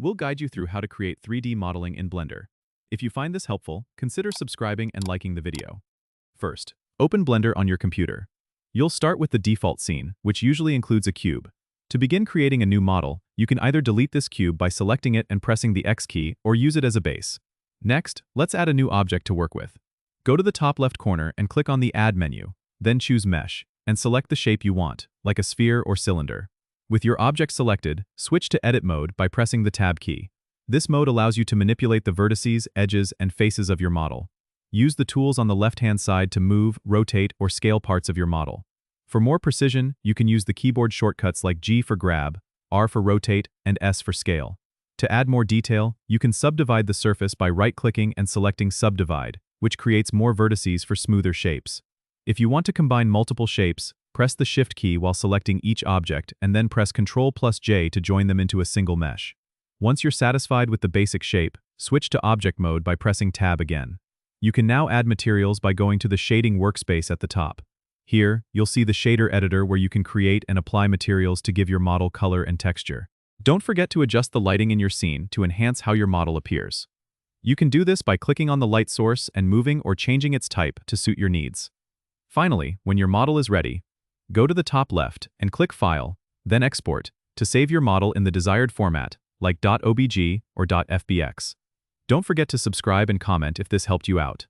we'll guide you through how to create 3D modeling in Blender. If you find this helpful, consider subscribing and liking the video. First, open Blender on your computer. You'll start with the default scene, which usually includes a cube. To begin creating a new model, you can either delete this cube by selecting it and pressing the X key or use it as a base. Next, let's add a new object to work with. Go to the top left corner and click on the Add menu, then choose Mesh, and select the shape you want, like a sphere or cylinder. With your object selected, switch to Edit mode by pressing the Tab key. This mode allows you to manipulate the vertices, edges, and faces of your model. Use the tools on the left-hand side to move, rotate, or scale parts of your model. For more precision, you can use the keyboard shortcuts like G for grab, R for rotate, and S for scale. To add more detail, you can subdivide the surface by right-clicking and selecting Subdivide, which creates more vertices for smoother shapes. If you want to combine multiple shapes, press the Shift key while selecting each object and then press Ctrl+J to join them into a single mesh. Once you're satisfied with the basic shape, switch to Object mode by pressing Tab again. You can now add materials by going to the Shading workspace at the top. Here, you'll see the shader editor where you can create and apply materials to give your model color and texture. Don't forget to adjust the lighting in your scene to enhance how your model appears. You can do this by clicking on the light source and moving or changing its type to suit your needs. Finally, when your model is ready, go to the top left and click File, then Export, to save your model in the desired format, like .obj or .fbx. Don't forget to subscribe and comment if this helped you out.